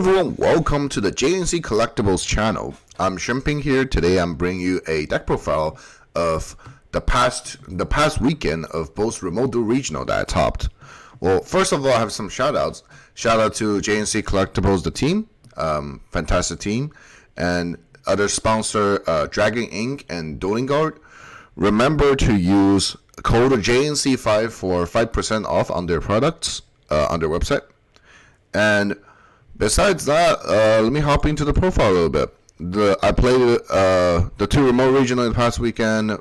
everyone, welcome to the JNC Collectibles channel. I'm Shunping here. Today I'm bringing you a deck profile of the past weekend of both remote duel regional that I topped. Well, first of all, I have some shout outs. Shout out to JNC Collectibles, the team, fantastic team, and other sponsor Dragon Inc. and Dueling Guard. Remember to use code JNC5 for 5% off on their products on their website. And besides that, let me hop into the profile a little bit. I played the two remote regional in the past weekend.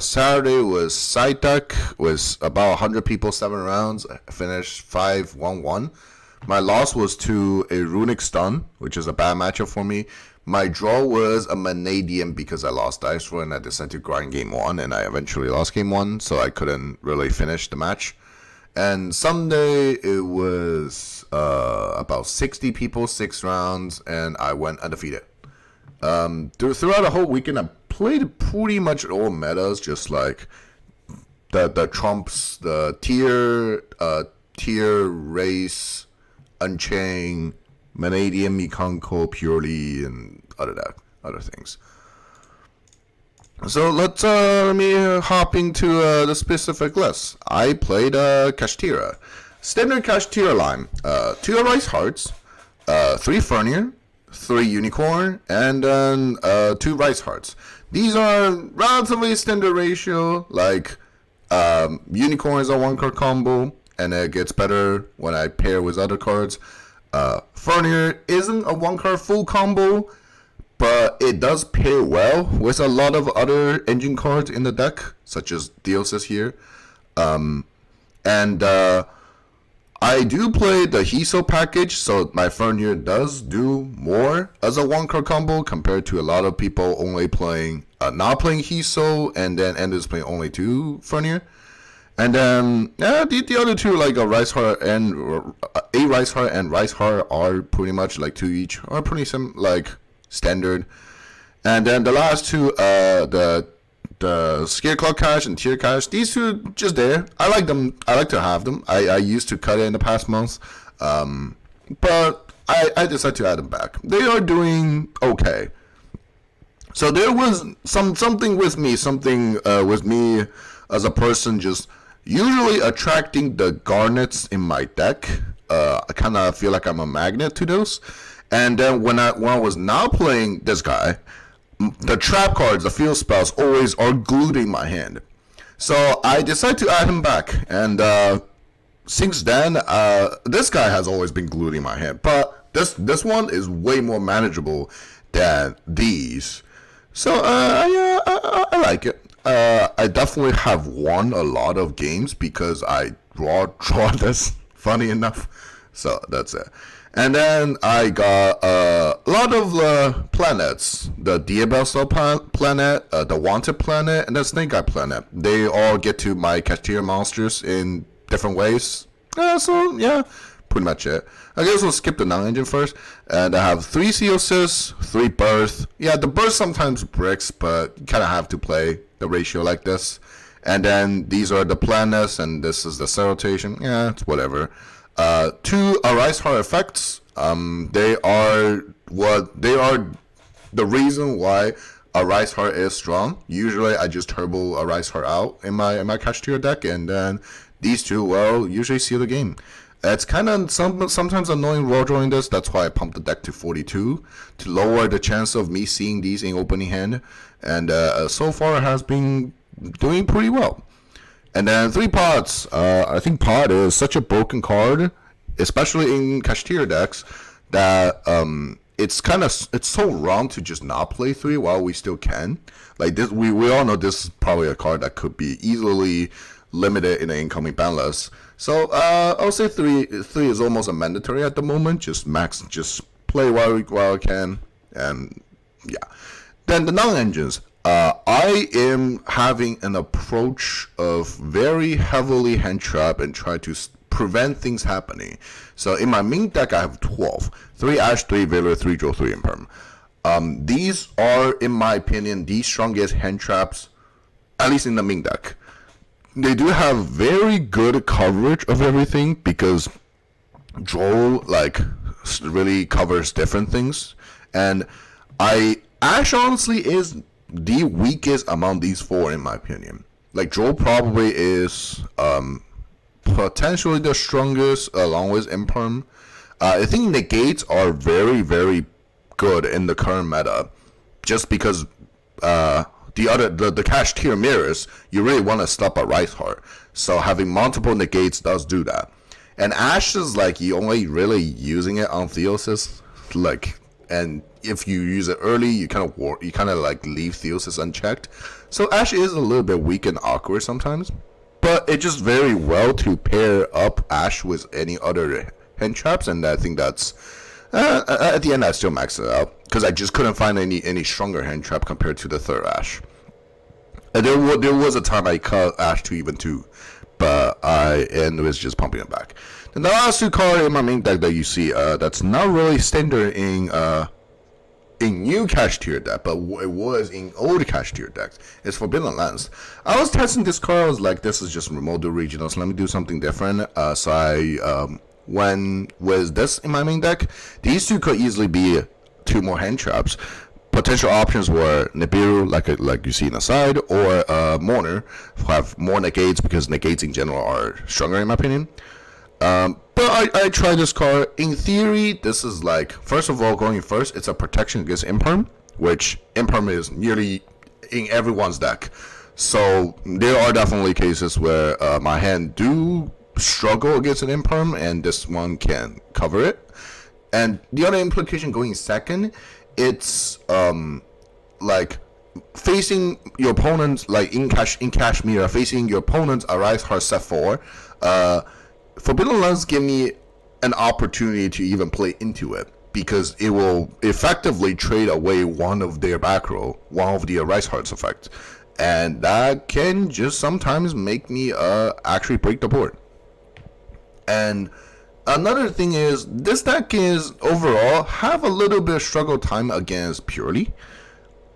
Saturday was side deck, was about 100 people, 7 rounds. I finished 5-1-1. My loss was to a Runic Stun, which is a bad matchup for me. My draw was a Vanadium because I lost dice roll and I decided to grind game 1, and I eventually lost game 1, so I couldn't really finish the match. And Sunday, it was about 60 people, 6 rounds, and I went undefeated. Throughout the whole weekend, I played pretty much all metas, just like the Trumps, the tier, race, Unchained, Vanadium, Mikanko, Purely, and other things. So let me hop into the specific list. I played Kashtira. Standard Kashtira line. 2 Rice Hearts, 3 Furnier, 3 Unicorn, and then 2 Rice Hearts. These are relatively standard ratio, like Unicorn is a 1-card combo, and it gets better when I pair with other cards. Furnier isn't a 1-card full combo, but it does pair well with a lot of other engine cards in the deck, such as Deosis here. I do play the Hiso package, so my Furnier does do more as a 1-card combo compared to a lot of people only playing, not playing Hiso, and then ended playing only 2 Furnier. And then the other two, like a Rice Heart and Rice Heart, are pretty much like 2 each, are pretty standard. And then the last two, the Scareclaw Cash and Tier Cash, these two just there. I like them. I like to have them. I used to cut it in the past months, but I decided to add them back. They are doing okay. So there was something with me as a person, just usually attracting the garnets in my deck. I kind of feel like I'm a magnet to those. And then when I was not playing this guy, the trap cards, the field spells, always are glued in my hand. So I decided to add him back. And since then, this guy has always been glued in my hand. But this one is way more manageable than these. So I like it. I definitely have won a lot of games because I draw this, funny enough. So that's it. And then I got a lot of planets. The Diablo planet, the Wanted planet, and the Snake Eye planet. They all get to my Kashtira monsters in different ways. So yeah, pretty much it. I guess we'll skip the non-engine first. And I have 3 Seosis, 3 Birth. Yeah, the Birth sometimes bricks, but you kind of have to play the ratio like this. And then these are the planets, and this is the cell rotation. Yeah, it's whatever. 2 Arise Heart effects. They are the reason why Arise Heart is strong. Usually I just turbo Arise Heart out in my Kashtira deck, and then these two usually seal the game. It's kind of sometimes annoying raw drawing this. That's why I pumped the deck to 42 to lower the chance of me seeing these in opening hand, and so far it has been doing pretty well. And then 3 Pods. I think Pod is such a broken card, especially in Kashtira decks, that it's so wrong to just not play 3 while we still can. Like this, we all know this is probably a card that could be easily limited in the incoming ban list. So I'll say 3 is almost a mandatory at the moment. Just play while I can, and yeah. Then the non-engines. I am having an approach of very heavily hand trap and try to prevent things happening. So in my main deck, I have 12. 3 Ash, 3 Valor, 3 Draw, 3 Imperm. These are, in my opinion, the strongest hand traps, at least in the main deck. They do have very good coverage of everything because draw like really covers different things, and Ash honestly is the weakest among these four in my opinion. Like Joel probably is potentially the strongest along with Imperm. I think negates are very very good in the current meta, just because the cash tier mirrors, you really want to stop a Rice Heart. So having multiple negates does do that. And Ash is like you only really using it on Theosis, like, and if you use it early, you kind of like leave Theosis unchecked. So Ash is a little bit weak and awkward sometimes, but it just very well to pair up Ash with any other hand traps, and I think that's at the end I still maxed it out because I just couldn't find any stronger hand trap compared to the third Ash. And there was a time I cut Ash to even 2, but I ended with just pumping it back. Then the last 2 card in my main deck that you see, that's not really standard in new cash tier deck, but it was in old cash tier decks. It's Forbidden Lands. I was testing this card. I was like, this is just remote regional, so let me do something different. So I went with this in my main deck. These 2 could easily be 2 more hand traps. Potential options were Nibiru, like you see in the side, or Mourner, who have more negates because negates in general are stronger in my opinion. But I tried this card. In theory, this is like, first of all, going first, it's a protection against Imperm, which Imperm is nearly in everyone's deck. So there are definitely cases where my hand do struggle against an Imperm, and this one can cover it. And the other implication going second, it's like facing your opponents, like in Kashmir, facing your opponent's Arise Heart set 4. Forbidden Lands give me an opportunity to even play into it because it will effectively trade away one of their back row, one of the Arise Hearts effect, and that can just sometimes make me actually break the board. And another thing is, this deck is overall have a little bit of struggle time against Purely,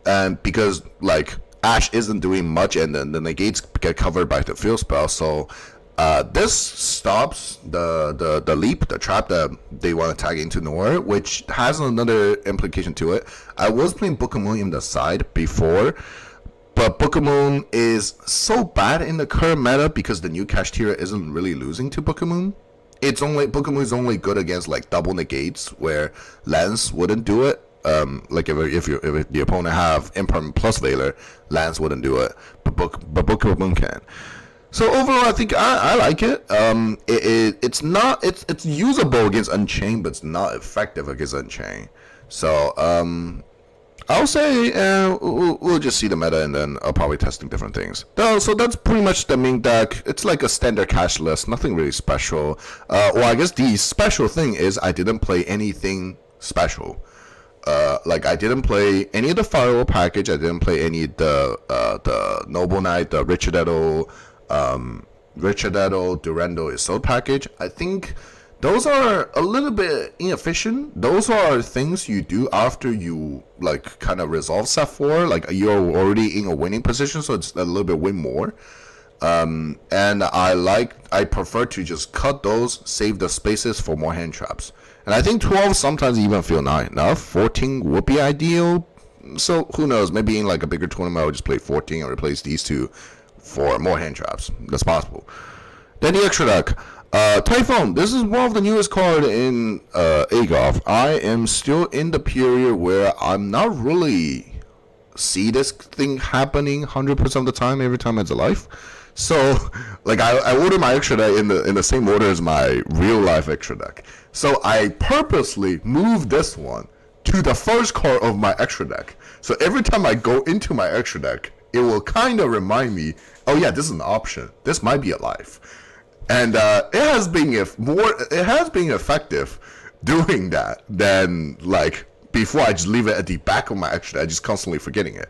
and because like Ash isn't doing much, and then the negates get covered by the field spell, so this stops the leap, the trap that they want to tag into Noir, which has another implication to it. I was playing Book of Moon in the side before, but Book of Moon is so bad in the current meta because the new cash tier isn't really losing to Book of Moon. It's only Book of Moon is only good against like double negates where Lance wouldn't do it. Like if the opponent have Imperm plus Valor, Lance wouldn't do it, but Book of Moon can. So overall, I think I like it. It's usable against Unchained, but it's not effective against Unchained. So I'll say we'll just see the meta, and then I'll probably testing different things. So that's pretty much the main deck. It's like a standard cash list, nothing really special. Well, I guess the special thing is I didn't play anything special. Like I didn't play any of the Firewall package. I didn't play any of the Noble Knight, the Richardetto, Durando Isolde package. I think those are a little bit inefficient. Those are things you do after you like kind of resolve set 4. Like you're already in a winning position, so it's a little bit win more. And I prefer to just cut those, save the spaces for more hand traps. And I think 12 sometimes even feel not enough. 14 would be ideal. So who knows? Maybe in like a bigger tournament, I would just play 14 and replace these 2 for more hand traps. That's possible. Then the extra deck. Typhoon. This is one of the newest card in AGOF. I am still in the period where I'm not really see this thing happening 100% of the time every time it's alive. So like I order my extra deck in the same order as my real life extra deck. So I purposely moved this one to the first card of my extra deck. So every time I go into my extra deck, it will kind of remind me, oh yeah, this is an option. This might be alive. And it has been effective doing that than like before. I just leave it at the back of my extra deck, just constantly forgetting it.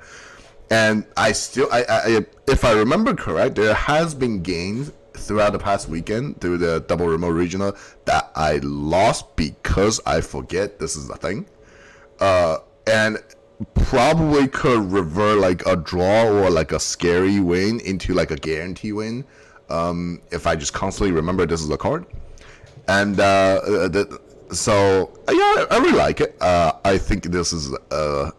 And I if I remember correct, there has been games throughout the past weekend through the double remote regional that I lost because I forget this is a thing, and probably could revert like a draw or like a scary win into like a guarantee win, if I just constantly remember this is a card. And So yeah, I really like it. I think this is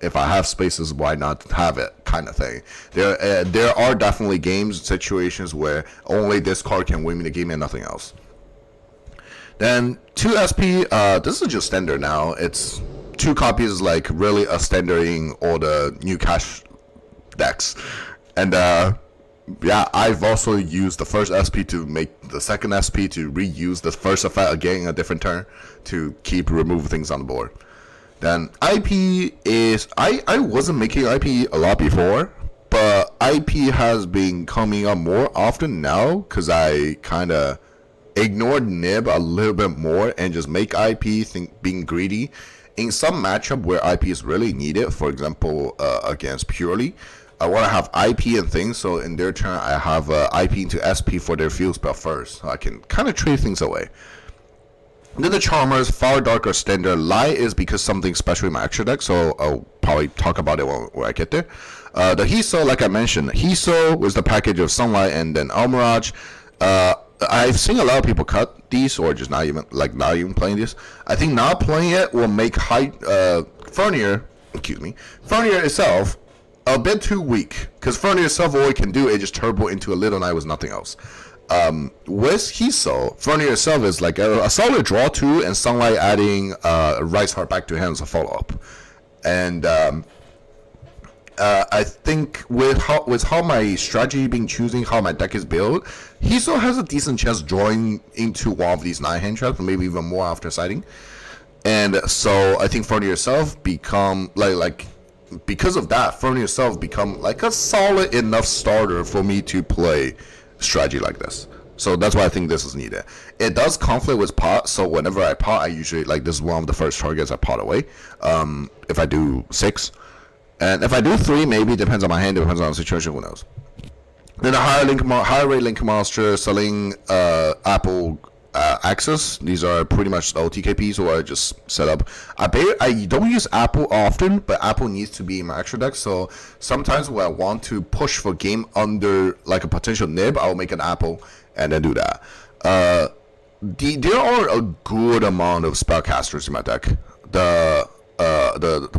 if I have spaces, why not have it kind of thing. There are definitely games situations where only this card can win me the game and nothing else. Then 2 SP. This is just standard now. It's 2 copies, like really a standard in all the new cash decks, and yeah, I've also used the first SP to make the second SP to reuse the first effect again in a different turn to keep remove things on the board. Then IP is I wasn't making IP a lot before, but IP has been coming up more often now because I kind of ignored Nib a little bit more and just make IP being greedy in some matchup where IP is really needed. For example, against Purely, I want to have IP and things, so in their turn I have IP into SP for their field spell first, so I can kind of trade things away. Then the Charmers, Far Darker Standard. Lie is because something special in my extra deck, so I'll probably talk about it when I get there. The Hiso, like I mentioned, Hiso was the package of Sunlight and then Almirage. I've seen a lot of people cut these or just not even playing this. I think not playing it will make Fernier itself a bit too weak, because Fernier itself all it can do is just turbo into a Little Knight with nothing else. With Hiso, Fernier itself is like a solid draw too, and Sunlight adding Rice Heart back to hand as a follow up. And I think with how my strategy being choosing, how my deck is built, Hiso has a decent chance drawing into one of these 9 hand traps, maybe even more after sighting. And so I think Fernier itself become like because of that, Fernie itself become like a solid enough starter for me to play strategy like this. So that's why I think this is needed. It does conflict with pot, so whenever I pot, I usually, like, this is one of the first targets I pot away. If I do 6. And if I do 3, maybe, depends on my hand, depends on the situation, who knows. Then the higher rate link monster, selling Apple access. These are pretty much the OTKPs, so I just set up. I don't use Apple often, but Apple needs to be in my extra deck. So sometimes when I want to push for game under like a potential nib, I'll make an Apple and then do that. There are a good amount of spellcasters in my deck.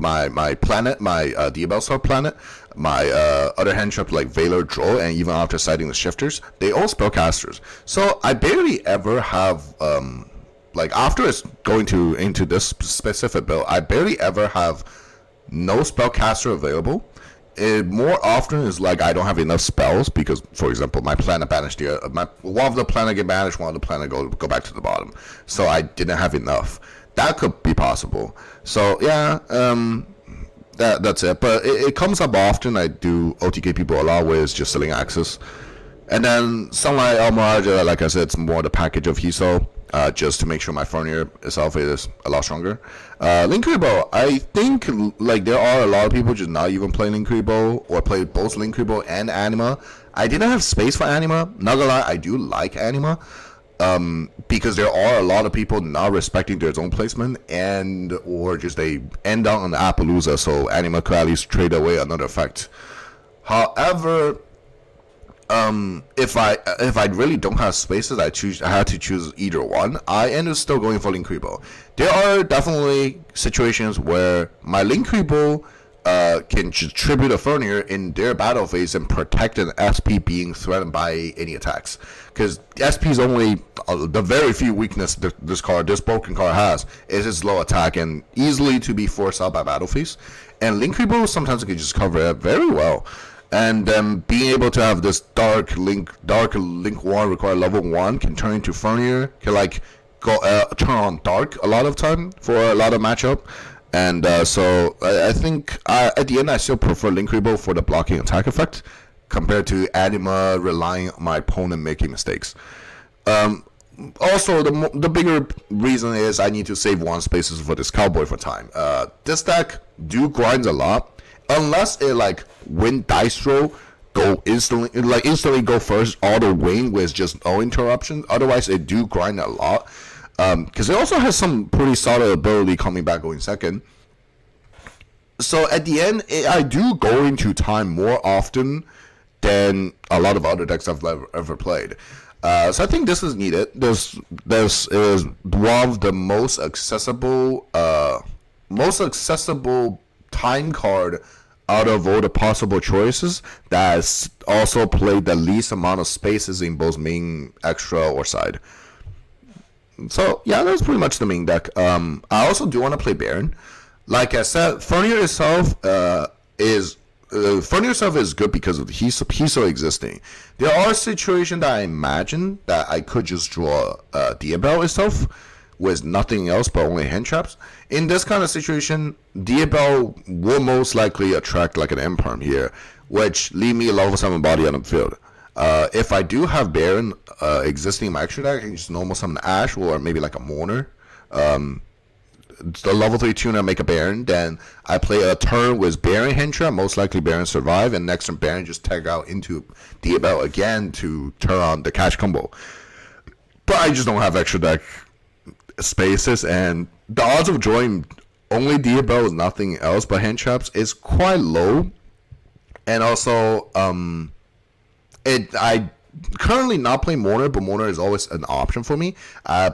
My planet, my Diabellstar planet, my other hand trap like Valor Draw, and even after sighting the shifters, they all spellcasters. So I barely ever have like after it's going into this specific build, I barely ever have no spellcaster available. It more often is like I don't have enough spells because, for example, my planet banished here. One of the planet get banished, one of the planet go back to the bottom. So I didn't have enough. That could be possible. So yeah, that's it. But it comes up often. I do OTK people a lot with just selling access. And then Sunlight Almirage, like I said, it's more the package of Hiso, just to make sure my Fernier itself is a lot stronger. Linkuriboh, I think like there are a lot of people just not even play Linkuriboh or play both Linkuriboh and Anima. I didn't have space for Anima. Not gonna lie, I do like Anima. Because there are a lot of people not respecting their own placement and or just they end out on the Appaloosa, so Anima could at least trade away another effect. However, if I really don't have spaces, I had to choose either one. I end up still going for Linkuriboh. There are definitely situations where my Linkuriboh can tribute a Fernier in their battle phase and protect an SP being threatened by any attacks. Because SP is only the very few weakness this broken card has is its low attack and easily to be forced out by battle phase. And Linkuriboh sometimes can just cover it very well. And being able to have this dark link 1 require level 1 can turn into Fernier, can like go turn on dark a lot of time for a lot of matchup. And so I think at the end I still prefer Linkuriboh for the blocking attack effect compared to Anima relying on my opponent making mistakes. Also, the bigger reason is I need to save 1 spaces for this Cowboy for time. This deck grinds a lot. Unless it like win dice roll, go instantly go first, auto win with just no interruption. Otherwise, it do grind a lot. Because it also has some pretty solid ability coming back going second. So at the end, I do go into time more often than a lot of other decks I've ever played. So I think this is needed. This is one of the most accessible time card out of all the possible choices that's also played the least amount of spaces in both main, extra, or side. So yeah, that's pretty much the main deck. I also do want to play Baron. Like I said, Furnier itself is good because of he's so existing. There are situations that I imagine that I could just draw Diabell itself with nothing else but only hand traps. In this kind of situation, Diabell will most likely attract like an Imperm here, which leave me a level 7 body on the field. If I do have Baron existing in my extra deck, I can just normal summon Ash or maybe like a Mourner. The level 3 tuner, make a Baron, then I play a turn with Baron Hentra, most likely Baron survive, and next turn Baron just tag out into Diabell again to turn on the cash combo. But I just don't have extra deck spaces, and the odds of drawing only Diabell with nothing else but hand traps is quite low. And also, I currently not playing Mourner, but Mourner is always an option for me.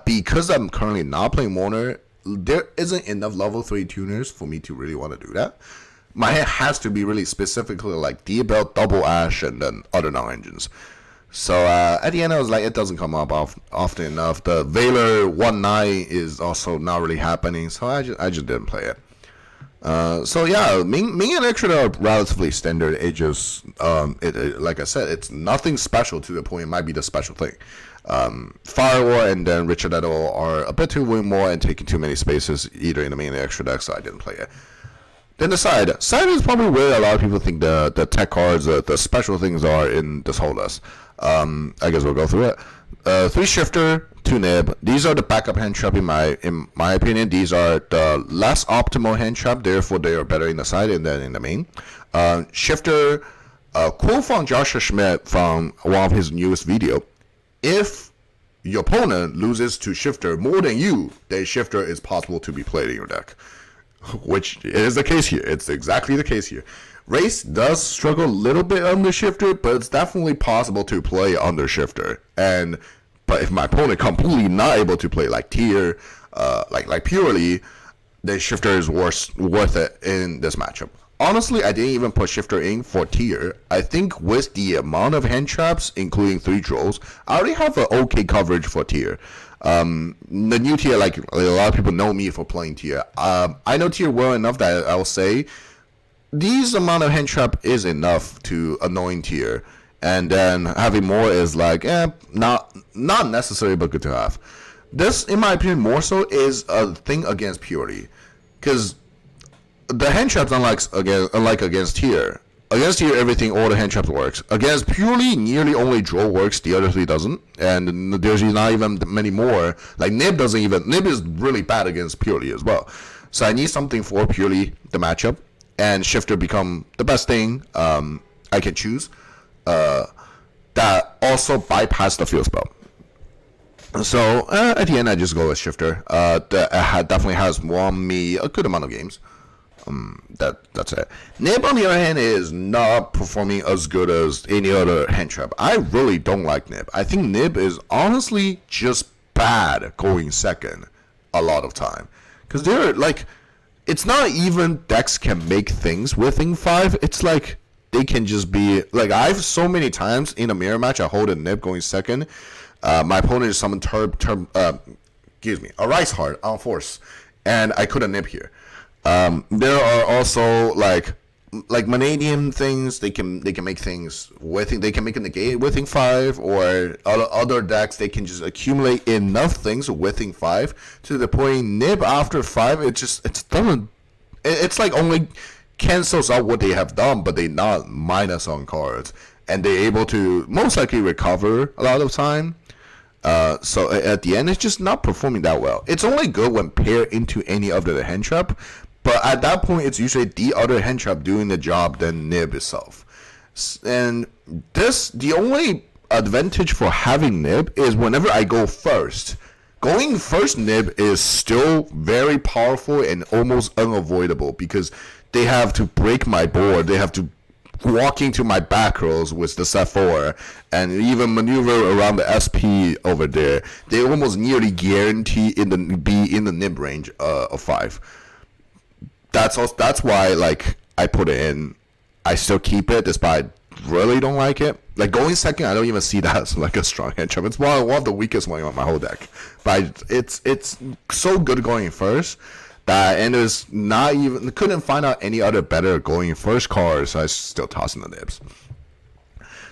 Because I'm currently not playing Mourner, there isn't enough level 3 tuners for me to really want to do that. My hand has to be really specifically like Diabell, Double Ash, and then other non-engines. So at the end, I was like, it doesn't come up often enough. The Valor 1-9 is also not really happening, so I just didn't play it. So yeah, Ming and Extra are relatively standard. It just, like I said, it's nothing special to the point it might be the special thing. Firewall and then Richard Edo are a bit too win more and taking too many spaces either in the main or extra deck, so I didn't play it. Then the side. Side is probably where a lot of people think the tech cards, the special things are in this whole list. I guess we'll go through it. 3 Shifter, 2 Nib. These are the backup hand trap in my opinion. These are the less optimal hand trap, therefore they are better in the side and then in the main. Shifter, quote from Joshua Schmidt from one of his newest video. If your opponent loses to Shifter more than you, then Shifter is possible to be played in your deck. Which is the case here. It's exactly the case here. Race does struggle a little bit under Shifter, but it's definitely possible to play under Shifter. But if my opponent completely not able to play like Tier, like purely, then Shifter is worth it in this matchup. Honestly, I didn't even put Shifter in for Tier. I think with the amount of hand traps, including 3 draws, I already have an okay coverage for Tier. The new Tier, like a lot of people know me for playing Tier. I know Tier well enough that I will say these amount of hand trap is enough to annoying Tier. And then having more is like, not necessary, but good to have. This, in my opinion, more so is a thing against Purity. Because the hand traps, unlike against Tier. Against Tier, everything, all the hand traps works. Against Purely, nearly only draw works, the other 3 doesn't. And there's not even many more. Like Nib is really bad against Purely as well. So I need something for Purely, the matchup. And Shifter become the best thing I can choose. That also bypass the field spell. So at the end, I just go with Shifter. That definitely has won me a good amount of games. That's it. Nib, on the other hand, is not performing as good as any other hand trap. I really don't like Nib. I think Nib is honestly just bad going second a lot of time. Because they're like, it's not even decks can make things within 5. It's like they can just be like, I've so many times in a mirror match I hold a Nib going second. My opponent is summoned a Rice Heart on force, and I couldn't Nib here. There are also like Vanadium things. They can make things within. They can make a negate within 5, or other decks. They can just accumulate enough things within 5 to the point Nib after 5. It's like only cancels out what they have done, but they not minus on cards, and they're able to most likely recover a lot of time. So at the end, it's just not performing that well. It's only good when paired into any other hand trap, but at that point, it's usually the other hand trap doing the job than Nib itself. And the only advantage for having Nib is whenever I go first. Going first Nib is still very powerful and almost unavoidable because they have to break my board. They have to walking to my back rows with the set 4 and even maneuver around the SP over there, they almost nearly guarantee be in the nib range of 5. That's why like I put it in. I still keep it despite I really don't like it. Like going second, I don't even see that as like a strong hand trap. It's one of the weakest one on my whole deck. But it's so good going first that, and there's not even couldn't find out any other better going first cards. So I still tossing the nibs.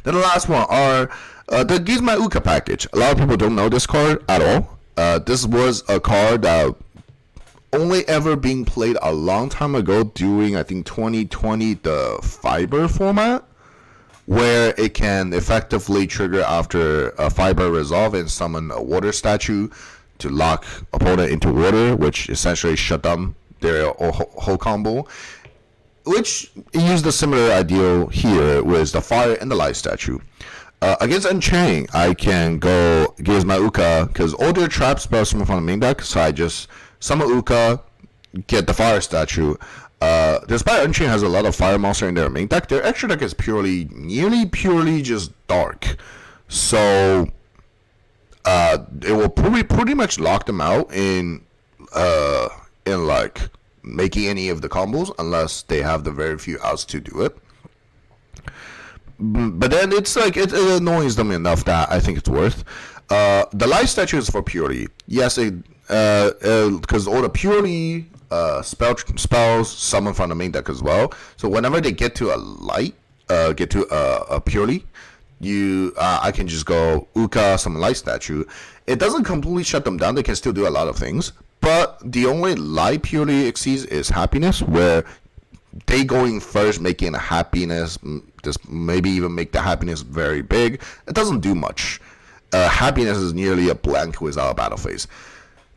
Then the last one are the Gizmo Uka package. A lot of people don't know this card at all. This was a card that only ever being played a long time ago during I think 2020 the Fiber format, where it can effectively trigger after a Fiber resolve and summon a water statue to lock opponent into water, which essentially shut down their whole combo. Which used a similar ideal here with the fire and the light statue. Against Unchain, I can go Gizmo Uka because all their trap spells from the main deck, so I just summon Uka, get the fire statue. Despite Unchain has a lot of fire monster in their main deck, their extra deck is nearly purely just dark. So it will pretty much lock them out in like making any of the combos unless they have the very few outs to do it. But then it's like it annoys them enough that I think it's worth. The light statue is for purity. Yes, because all the purity spells summon from the main deck as well. So whenever they get to a light, get to a purely, I can just go Uka some light statue. It doesn't completely shut them down. They can still do a lot of things. But the only light purely exceeds is happiness, where they going first, making a happiness, just maybe even make the happiness very big. It doesn't do much. Happiness is nearly a blank without a battle phase.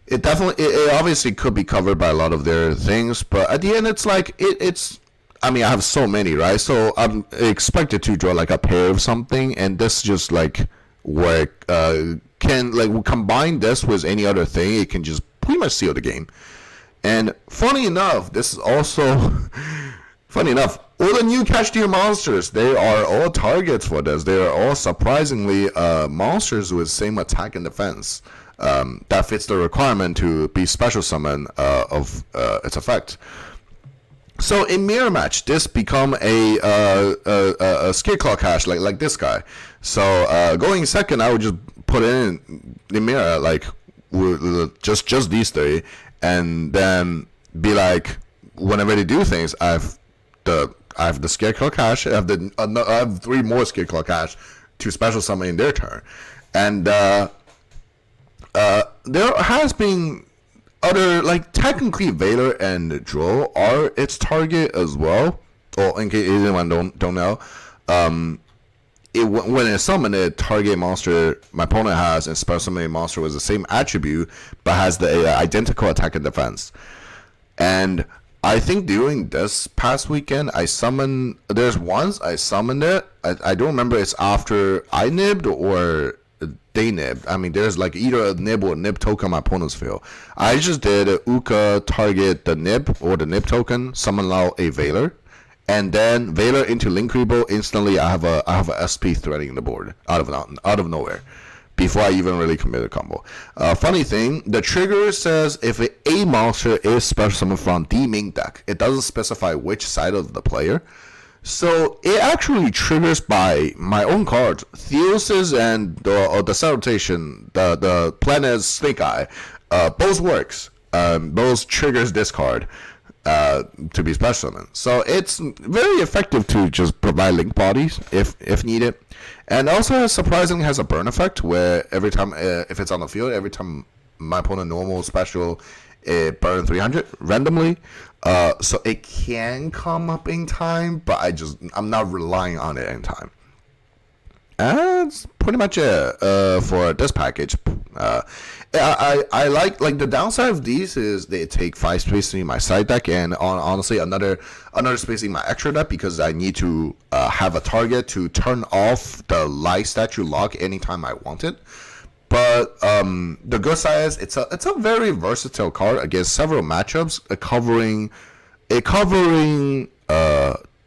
It obviously could be covered by a lot of their things, but at the end it's like it's. I mean, I have so many, right? So I'm expected to draw like a pair of something, and this just like work can like combine this with any other thing. It can just pretty much seal the game. And funny enough, this is also funny enough. All the new catch tier monsters, they are all targets for this. They are all surprisingly monsters with same attack and defense. That fits the requirement to be special summon of its effect. So in mirror match, this become a Scareclaw cache like this guy. So going second, I would just put in the mirror like just these three, and then be like, whenever they do things, I have the Scareclaw cache. I have 3 more Scareclaw cache to special summon in their turn, and there has been other, like technically Valor and Droll are its target as well. Or in case anyone don't know, when it's summoned, a target monster my opponent has and special summon a monster with the same attribute but has the identical attack and defense. And I think during this past weekend, there's once I summoned it. I don't remember it's after I nibbed or they nibbed. I mean, there's like either a nib or a nib token my opponent's field. I just did Uka target the nib or the nib token, summon out a Valor, and then Valor into Link Rebuild. Instantly, I have a SP threading the board out of nowhere, before I even really commit a combo. Funny thing, the trigger says if a monster is special summoned from the main deck, it doesn't specify which side of the player. So it actually triggers by my own cards, Theosis and the Salutation, the Planet Snake Eye, both works. Both triggers this card to be special summoned. So it's very effective to just provide link bodies if needed. And also surprisingly has a burn effect where every time if it's on the field, every time my opponent normal special, it burns 300 randomly. So it can come up in time, but I'm not relying on it in time. That's pretty much it for this package. I like the downside of these is they take 5 space in my side deck, and honestly another space in my extra deck, because I need to have a target to turn off the light statue lock anytime I want it. But the good side is it's a very versatile card against several matchups, covering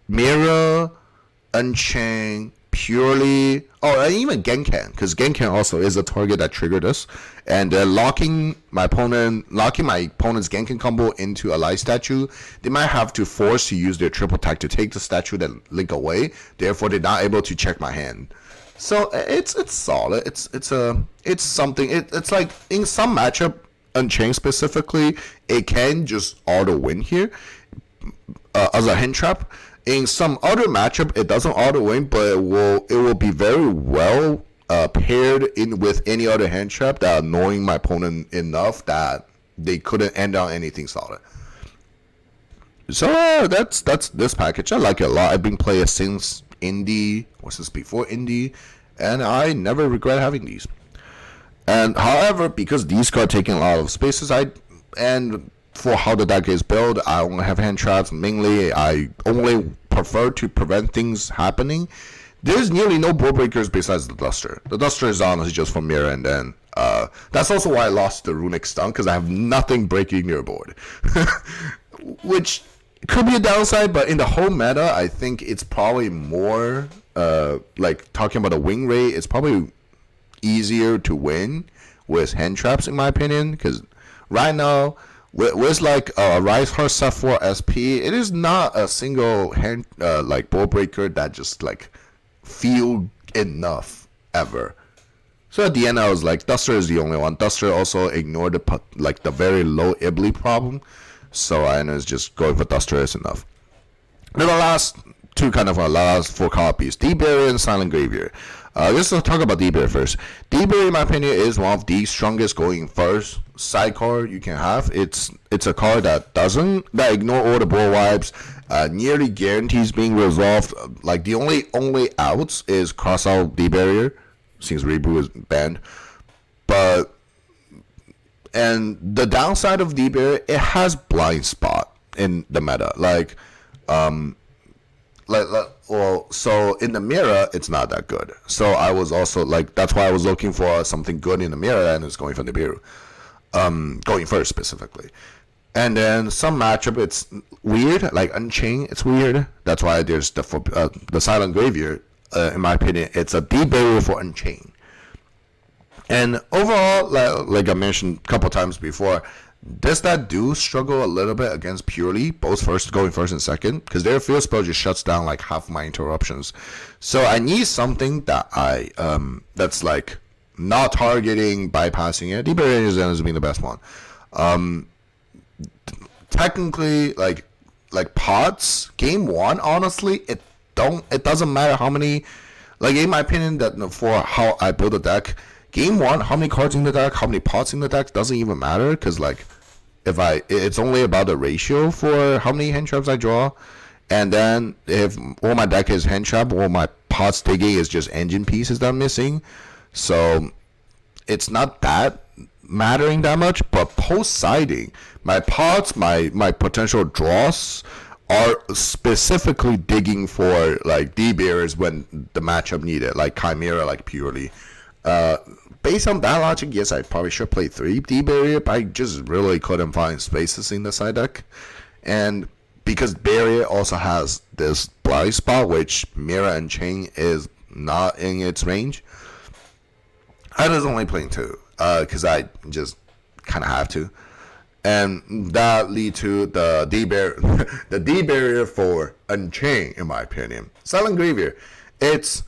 mirror, Unchain, Purely, and even Genkan, because Genkan also is a target that triggered this, and locking my opponent's Genkan combo into a light statue, they might have to force to use their triple attack to take the statue that link away. Therefore, they're not able to check my hand. So it's solid. It's something. It's like in some matchup, Unchained specifically, it can just auto win here as a hand trap. In some other matchup, it doesn't auto win, but it will be very well paired in with any other hand trap that annoying my opponent enough that they couldn't end on anything solid. So that's this package. I like it a lot. I've been playing it since Indie. What's this before Indie? And I never regret having these. And however, because these cards taking a lot of spaces, for how the deck is built, I only have hand traps. Mainly, I only prefer to prevent things happening. There's nearly no board breakers besides the Duster. The Duster is honestly just for mirror, and then that's also why I lost the Runic Stun, because I have nothing breaking your board. Which could be a downside, but in the whole meta, I think it's probably more, like talking about the win rate, it's probably easier to win with hand traps, in my opinion, because right now, with like a Rise Heart Set 4 SP, it is not a single hand like board breaker that just like feel enough ever. So at the end, I was like, Duster is the only one. Duster also ignored the very low Ibli problem, so I was just going for Duster is enough. Then the last two last four copies, D-Barrier and Silent Graveyard. Let's talk about D-Barrier first. D-Barrier, in my opinion, is one of the strongest going first side card you can have. It's a card that ignore all the board wipes, nearly guarantees being resolved. Like the only outs is cross out D-Barrier, since Reboot is banned. And the downside of D-Barrier, it has blind spot in the meta. So in the mirror, it's not that good. So I was also like, that's why I was looking for something good in the mirror, and it's going for the Nibiru. Going first specifically. And then some matchup, it's weird, like Unchained, it's weird. That's why there's the Silent Graveyard. In my opinion, it's a D-Barrier for Unchained. And overall, like I mentioned a couple times before, that do struggle a little bit against Purely, both going first and second, because their field spell just shuts down like half my interruptions. So I need something that that's like not targeting, bypassing it. D-Barrier is being the best one. Technically, like pots, game one, honestly, it doesn't matter how many, like in my opinion, that for how I build a deck, game one, how many cards in the deck, how many pots in the deck doesn't even matter, because like it's only about the ratio for how many hand traps I draw, and then if all my deck is hand trap, all my pots digging is just engine pieces that I'm missing, so it's not that mattering that much. But post siding, my pots, my potential draws are specifically digging for like D-Barriers when the matchup needed, like Chimera, like Purely. Based on that logic, yes, I probably should play 3 D-Barrier, but I just really couldn't find spaces in the side deck. And because Barrier also has this blind spot, which Mirror and Chain is not in its range, I was only playing 2, because I just kind of have to. And that lead to the D-Barrier, the D-Barrier for Unchained, in my opinion. Silent Graveyard, it's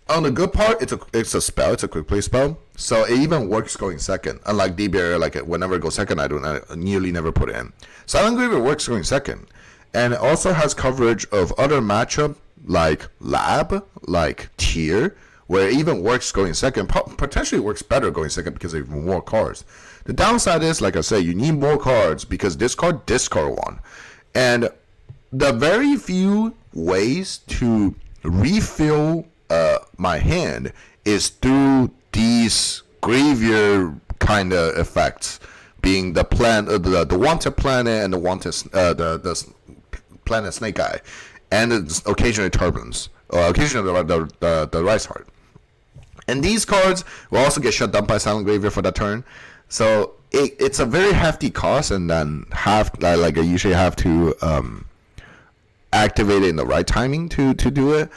on the good part, it's a spell, it's a quick play spell, so it even works going second. Unlike D-Barrier, like whenever it goes second, I nearly never put it in. Silent Graveyard works going second, and it also has coverage of other matchup like Lab, like Tier, where it even works going second, potentially works better going second because of more cards. The downside is, like I said, you need more cards because discard one. And the very few ways to refill my hand is through these graveyard kind of effects, being the the wanted planet and the wanted the planet Snake Eye, and occasionally turbulence, or occasionally the Rice Heart. And these cards will also get shut down by Silent Graveyard for that turn. So it's a very hefty cost, and then I usually have to activate it in the right timing to do it.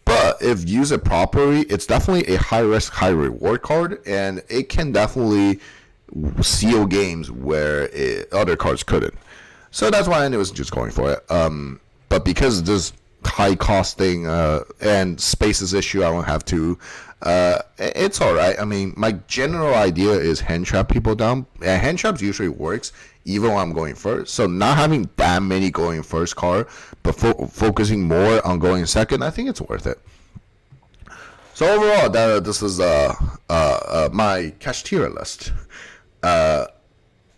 But if used it properly, it's definitely a high risk, high reward card, and it can definitely seal games where other cards couldn't. So that's why I was just going for it. But because this high costing and spaces issue, I won't have to. It's all right. I mean, my general idea is hand trap people down, and hand traps usually works even when I'm going first. So not having that many going first card, but focusing more on going second, I think it's worth it. So overall, this is my cash tier list.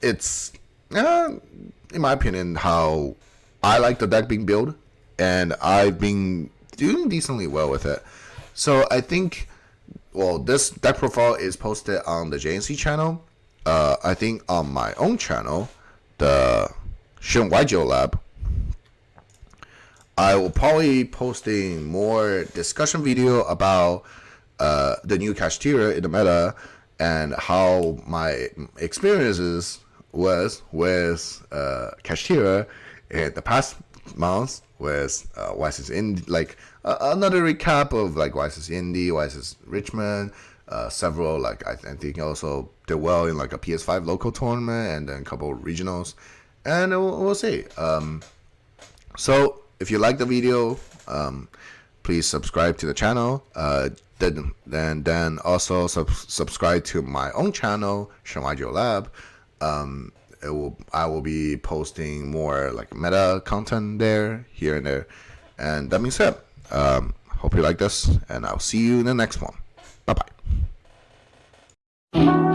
It's in my opinion how I like the deck being built, and I've been doing decently well with it. So I think, well, this deck profile is posted on the JNC channel. I think on my own channel, the Shunping Lab, I will probably posting more discussion video about the new Kashtira in the meta and how my experiences was with Kashtira in the past months with YSS Indy, like another recap of like YSS Indy, YSS Richmond, several like I think also did well in like a PS5 local tournament and then a couple of regionals, and we'll see. So if you like the video, please subscribe to the channel. Then also subscribe to my own channel, Shunping Lab. I will be posting more like meta content there, here and there. And that being said, hope you like this, and I'll see you in the next one. Bye bye.